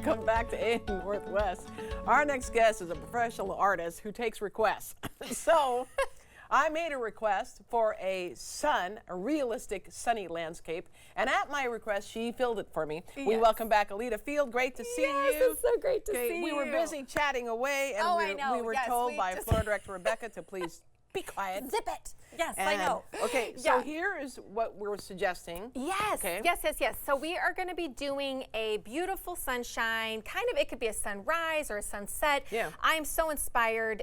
Welcome back to A Northwest. Our next guest is a professional artist who takes requests. So I made a request for a realistic sunny landscape, and at my request, she filled it for me. Yes. We welcome back Elida Field. Great to see you. Yes, it's so great to see you. We were busy chatting away, and we were told by floor director Rebecca to please be quiet. Zip it. Yes, and, I know. Okay, so here is what we're suggesting. Yes, okay. yes. So we are going to be doing a beautiful sunshine, it could be a sunrise or a sunset. Yeah. I'm so inspired,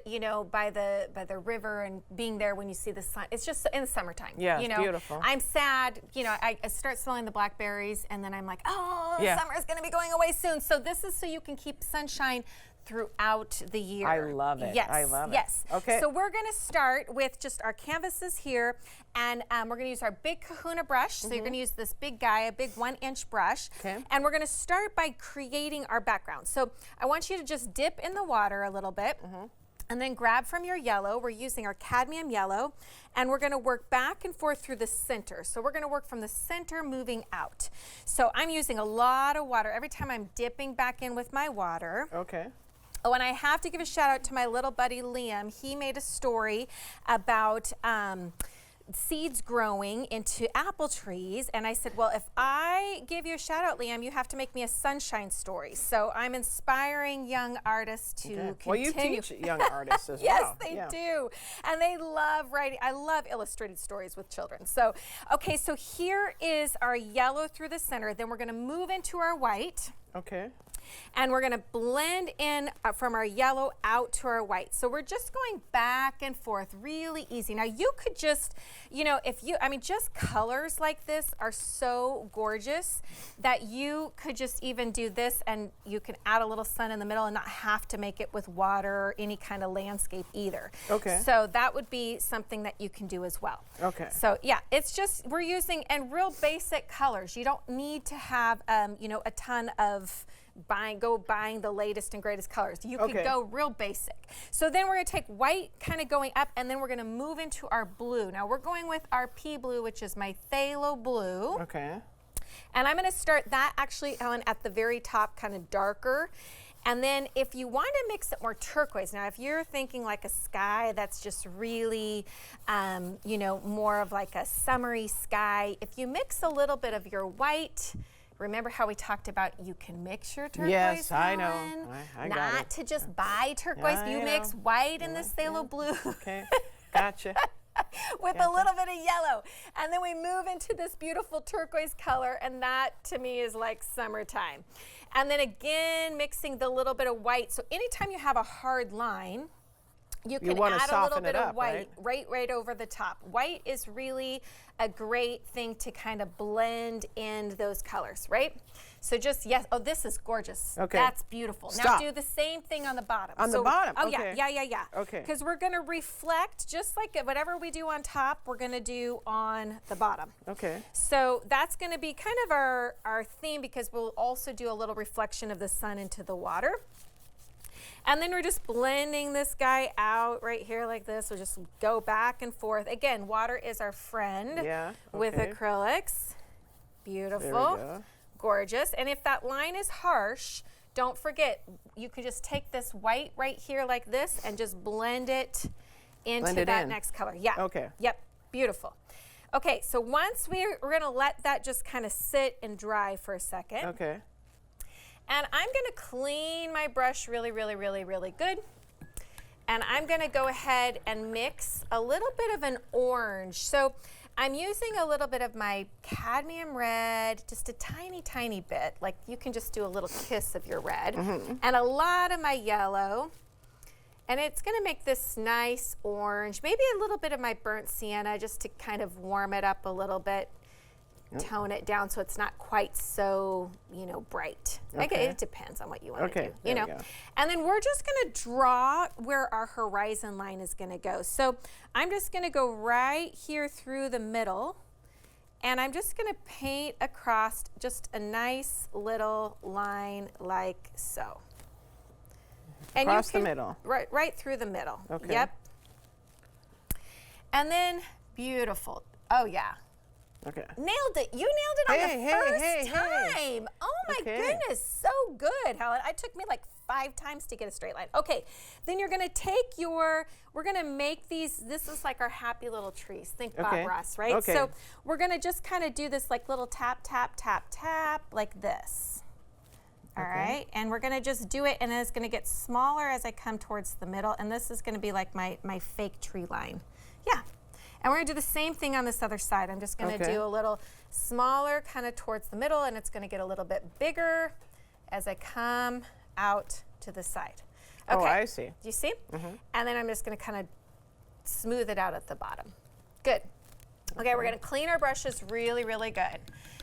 by the river and being there when you see the sun. It's just in the summertime. Yeah, it's beautiful. I'm sad, I start smelling the blackberries and then I'm like, summer is going to be going away soon. So this is so you can keep sunshine throughout the year. I love it. Yes. I love it. Yes. Okay. So we're going to start with just our canvases here, and we're going to use our big kahuna brush. So you're going to use this big guy, a big 1-inch brush. Okay. And we're going to start by creating our background. So I want you to just dip in the water a little bit. And then grab from your yellow. We're using our cadmium yellow, and we're going to work back and forth through the center. So we're going to work from the center moving out. So I'm using a lot of water every time I'm dipping back in with my water. Okay. Oh, and I have to give a shout out to my little buddy Liam. He made a story about seeds growing into apple trees, and I said, well, if I give you a shout out, Liam, you have to make me a sunshine story. So I'm inspiring young artists to continue. Well, you teach young artists as yes, well. Yes, they do, and they love writing. I love illustrated stories with children. So, okay, so here is our yellow through the center. Then we're going to move into our white. Okay. And we're going to blend in from our yellow out to our white. So we're just going back and forth, really easy. Now you could just, just colors like this are so gorgeous that you could just even do this, and you can add a little sun in the middle and not have to make it with water or any kind of landscape either. Okay. So that would be something that you can do as well. Okay. So yeah, it's just, we're using, and real basic colors. You don't need to have, a ton of buying the latest and greatest colors. You could go real basic. So then we're going to take white kind of going up, and then we're going to move into our blue. Now we're going with our pea blue, which is my phthalo blue. Okay. And I'm going to start that actually, Helen, at the very top, kind of darker. And then if you want to mix it more turquoise, now if you're thinking like a sky that's just really, more of like a summery sky, if you mix a little bit of your white, remember how we talked about you can mix your turquoise? Yes, I know. I got Not it. to just buy turquoise. You mix white in this phthalo blue. Okay, gotcha. With a little bit of yellow. And then we move into this beautiful turquoise color, and that to me is like summertime. And then again, mixing the little bit of white. So anytime you have a hard line, you can add a little bit of white right over the top. White is really a great thing to kind of blend in those colors, right? So just, yes, this is gorgeous. Okay. That's beautiful. Stop. Now do the same thing on the bottom. On the bottom, Oh, okay. yeah. Okay. Because we're going to reflect, just like whatever we do on top, we're going to do on the bottom. Okay. So that's going to be kind of our theme, because we'll also do a little reflection of the sun into the water. And then we're just blending this guy out right here like this. We'll just go back and forth. Again, water is our friend with acrylics. Beautiful. There we go. Gorgeous. And if that line is harsh, don't forget, you could just take this white right here like this and just blend it into that next color. Yeah. Okay. Yep. Beautiful. Okay, so once we're going to let that just kind of sit and dry for a second. Okay. And I'm going to clean my brush really, really, really, really good. And I'm going to go ahead and mix a little bit of an orange. So I'm using a little bit of my cadmium red, just a tiny, tiny bit. Like you can just do a little kiss of your red. And a lot of my yellow. And it's going to make this nice orange. Maybe a little bit of my burnt sienna just to kind of warm it up a little bit. Tone it down so it's not quite so, bright. Okay. It depends on what you want to do, there we go. And then we're just going to draw where our horizon line is going to go. So I'm just going to go right here through the middle, and I'm just going to paint across just a nice little line like so. And across the middle. Right through the middle. Okay. Yep. And then beautiful. Oh yeah. Okay. Nailed it. You nailed it on the first time. Oh my goodness, so good, Helen. It took me like 5 times to get a straight line. Okay, then you're gonna take we're gonna make these, this is like our happy little trees. Think Bob Ross, right? Okay. So we're gonna just kind of do this like little tap, tap, tap, tap, like this. All right, and we're gonna just do it, and then it's gonna get smaller as I come towards the middle, and this is gonna be like my fake tree line. Yeah. And we're gonna do the same thing on this other side. I'm just gonna do a little smaller kind of towards the middle, and it's gonna get a little bit bigger as I come out to the side. Okay. Oh, I see. Do you see? And then I'm just gonna kind of smooth it out at the bottom. Good. Okay, we're gonna clean our brushes really, really good.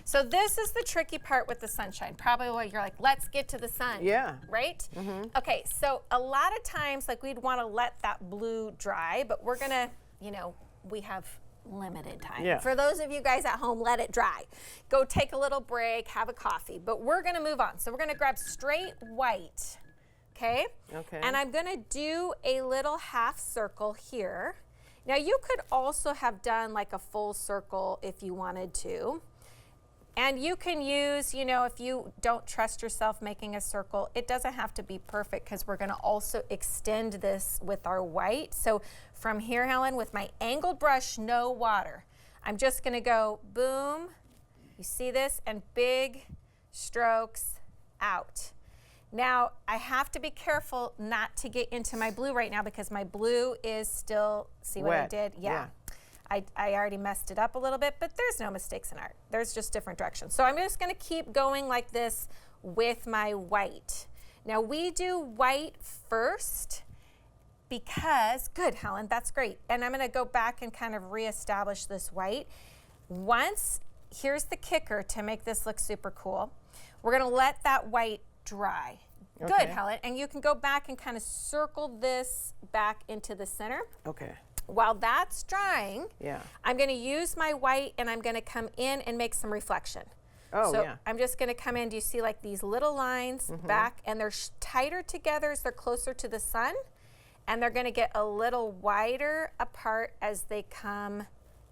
So this is the tricky part with the sunshine. Probably what you're like, let's get to the sun. Yeah. Right? Okay, so a lot of times, like we'd wanna let that blue dry, but we're gonna, you know, we have limited time. Yeah. For those of you guys at home, let it dry. Go take a little break, have a coffee, but we're gonna move on. So we're gonna grab straight white, okay? Okay. And I'm gonna do a little half circle here. Now you could also have done like a full circle if you wanted to. And you can use, you know, if you don't trust yourself making a circle, it doesn't have to be perfect because we're gonna also extend this with our white. So from here, Helen, with my angled brush, no water, I'm just gonna go boom, you see this, and big strokes out. Now, I have to be careful not to get into my blue right now because my blue is still, see what I Wet. did? Yeah. I already messed it up a little bit, but there's no mistakes in art. There's just different directions. So I'm just gonna keep going like this with my white. Now we do white first because, good, Helen, that's great. And I'm gonna go back and kind of reestablish this white. Once, here's the kicker to make this look super cool. We're gonna let that white dry. Good, Helen, and you can go back and kind of circle this back into the center. Okay. While that's drying, Yeah. I'm gonna use my white and I'm gonna come in and make some reflection. Oh, so yeah. I'm just gonna come in, do you see like these little lines back, and they're tighter together as they're closer to the sun, and they're gonna get a little wider apart as they come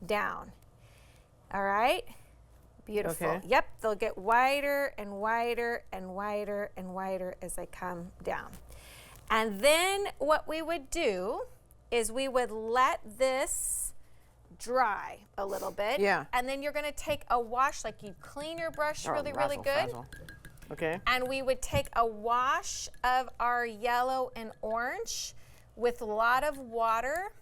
down. All right, beautiful. Okay. Yep, they'll get wider and wider and wider and wider as they come down. And then what we would do is we would let this dry a little bit. Yeah. And then you're gonna take a wash, like you clean your brush really, really razzle, good. frazzle. Okay. And we would take a wash of our yellow and orange with a lot of water,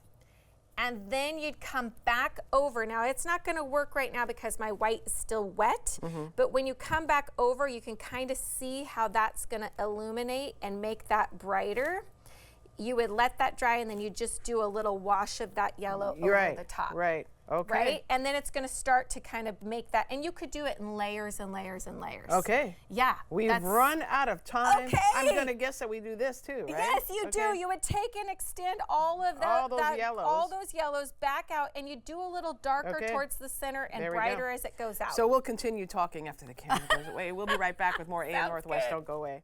and then you'd come back over. Now it's not gonna work right now because my white is still wet, but when you come back over, you can kind of see how that's gonna illuminate and make that brighter. You would let that dry, and then you just do a little wash of that yellow over the top. Right. Okay. Right? And then it's gonna start to kind of make that, and you could do it in layers and layers and layers. Okay. Yeah. We've run out of time. Okay. I'm gonna guess that we do this too, right? Yes, you do. You would take and extend all of that, all those yellows back out, and you do a little darker towards the center and brighter as it goes out. So we'll continue talking after the camera goes away. We'll be right back with more AM Northwest. Don't go away.